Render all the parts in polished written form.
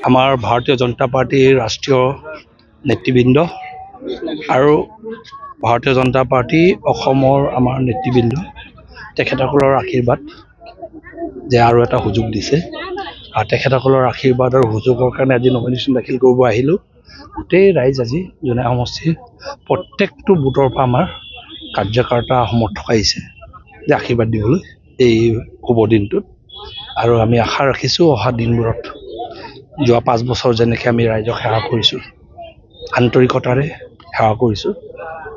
আমাৰ ভাৰতীয় জনতা পাৰ্টীৰ ৰাষ্ট্ৰীয় নেতৃবৃন্দ আৰু ভাৰতীয় জনতা পাৰ্টি অসমৰ আমাৰ নেতৃবৃন্দ তেখেতসকলৰ আশীৰ্বাদ যে আৰু এটা সুযোগ দিছে আৰু তেখেতসকলৰ আশীৰ্বাদ আৰু সুযোগৰ কাৰণে আজি নমিনেশ্যন দাখিল কৰিব আহিলোঁ। গোটেই ৰাইজ আজি জোনাই সমষ্টিৰ প্ৰত্যেকটো বুথৰ পৰা আমাৰ কাৰ্যকৰ্তা সমৰ্থক আহিছে যে আশীৰ্বাদ দিবলৈ এই শুভ দিনটোত। আৰু আমি আশা ৰাখিছোঁ অহা দিনবোৰত যোৱা 5 বছৰ যেনেকৈ আমি ৰাইজক সেৱা কৰিছোঁ, আন্তৰিকতাৰে সেৱা কৰিছোঁ,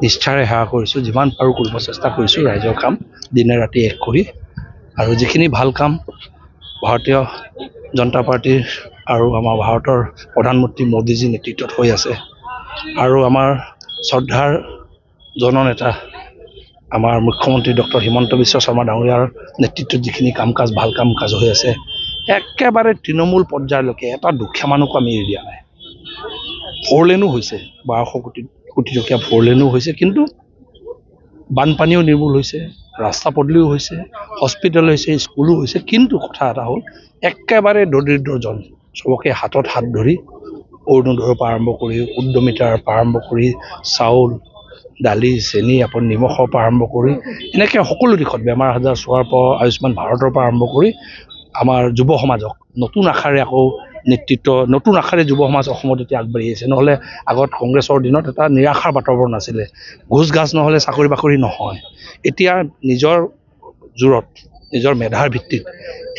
নিষ্ঠাৰে সেৱা কৰিছোঁ, যিমান পাৰোঁ কৰিব চেষ্টা কৰিছোঁ ৰাইজৰ কাম দিনে ৰাতি এক কৰি। আৰু যিখিনি ভাল কাম ভাৰতীয় জনতা পাৰ্টীৰ আৰু আমাৰ ভাৰতৰ প্ৰধানমন্ত্ৰী মোদীজীৰ নেতৃত্বত হৈ আছে আৰু আমাৰ শ্ৰদ্ধাৰ জননেতা আমাৰ মুখ্যমন্ত্ৰী ডক্টৰ হিমন্ত বিশ্ব শৰ্মা ডাঙৰীয়াৰ নেতৃত্বত যিখিনি কাম কাজ ভাল কাম কাজ হৈ আছে, একেবাৰে তৃণমূল পৰ্যায়লৈকে এটা দুখীয়া মানুহকো আমি এৰি দিয়া নাই। 4 লেনো হৈছে, 1200 কোটি টকীয়া 4 লেনো হৈছে, কিন্তু বানপানীও নিৰ্মূল হৈছে, ৰাস্তা পদূলিও হৈছে, হস্পিটেল হৈছে, স্কুলো হৈছে। কিন্তু কথা এটা হ'ল একেবাৰে দৰিদ্ৰজন চবকে হাতত হাত ধৰি অৰুণোদয়ৰ পৰা আৰম্ভ কৰি উদ্যমিতাৰ পৰা আৰম্ভ কৰি চাউল দালি চেনি আপুনি নিমখৰ পৰা আৰম্ভ কৰি এনেকৈ সকলো দিশত বেমাৰ আজাৰ চোৱাৰ পৰা আয়ুষ্মান ভাৰতৰ পৰা আৰম্ভ কৰি আমাৰ যুৱ সমাজক নতুন আশাৰে আকৌ নেতৃত্ব, নতুন আশাৰে যুৱ সমাজ অসমত এতিয়া আগবাঢ়ি আহিছে। নহ'লে আগত কংগ্ৰেছৰ দিনত এটা নিৰাশাৰ বাতাবৰণ আছিলে, ঘোচ ঘাচ নহ'লে চাকৰি বাকৰি নহয়। এতিয়া নিজৰ জোৰত নিজৰ মেধাৰ ভিত্তিত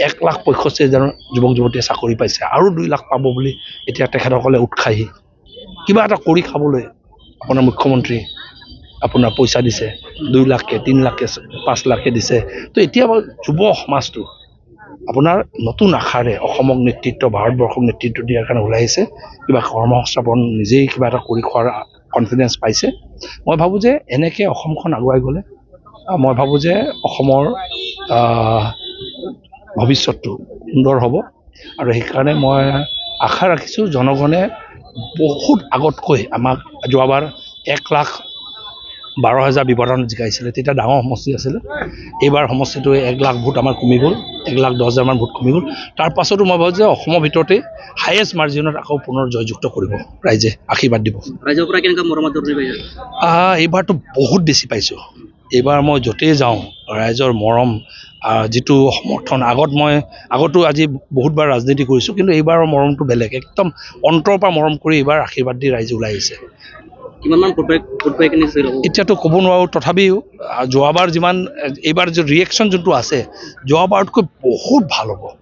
1,65,000 যুৱক যুৱতীয়ে চাকৰি পাইছে আৰু 2 লাখ পাব বুলি এতিয়া তেখেতসকলে উৎসাহী। কিবা এটা কৰি খাবলৈ আপোনাৰ মুখ্যমন্ত্ৰী আপোনাৰ পইচা দিছে, 2 লাখকৈ 3 লাখকৈ 5 লাখকৈ দিছে। তো এতিয়া যুৱ সমাজটো আপোনাৰ নতুন আশাৰে অসমক নেতৃত্ব, ভাৰতবৰ্ষক নেতৃত্ব দিয়াৰ কাৰণে ওলাই আহিছে। কিবা কৰ্মসংস্থাপন নিজেই কিবা এটা কৰি খোৱাৰ কনফিডেঞ্চ পাইছে। মই ভাবোঁ যে এনেকৈ অসমখন আগুৱাই গ'লে মই ভাবোঁ যে অসমৰ ভৱিষ্যতটো সুন্দৰ হ'ব। আৰু সেইকাৰণে মই আশা ৰাখিছোঁ জনগণে বহুত আগতকৈ আমাক যোৱাবাৰ 1,12,000 ব্যৱধানত জিকাইছিলে, তেতিয়া ডাঙৰ সমষ্টি আছিলে। এইবাৰ সমষ্টিটো 1 লাখ ভোট আমাৰ কমি গ'ল, 1,10,000 ভোট কমি গ'ল। তাৰ পাছতো মই ভাবোঁ যে অসমৰ ভিতৰতে হায়েষ্ট মাৰ্জিনত আকৌ পুনৰ জয়যুক্ত কৰিব, ৰাইজে আশীৰ্বাদ দিব। ৰাইজৰ পৰা কেনেকুৱা মৰমত এইবাৰতো বহুত বেছি পাইছোঁ। এইবাৰ মই য'তেই যাওঁ ৰাইজৰ মৰম, যিটো সমৰ্থন আগতো আজি বহুতবাৰ ৰাজনীতি কৰিছোঁ, কিন্তু এইবাৰৰ মৰমটো বেলেগ, একদম অন্তৰৰ পৰা মৰম কৰি এইবাৰ আশীৰ্বাদ দি ৰাইজে ওলাই আহিছে। কিমানমান ভোট পাই কিনে এতিয়াতো ক'ব নোৱাৰোঁ, তথাপিও যোৱাবাৰ যিমান এইবাৰ যে ৰিয়েকশ্যন যোনটো আছে যোৱাবাৰতকৈ বহুত ভাল হ'ব।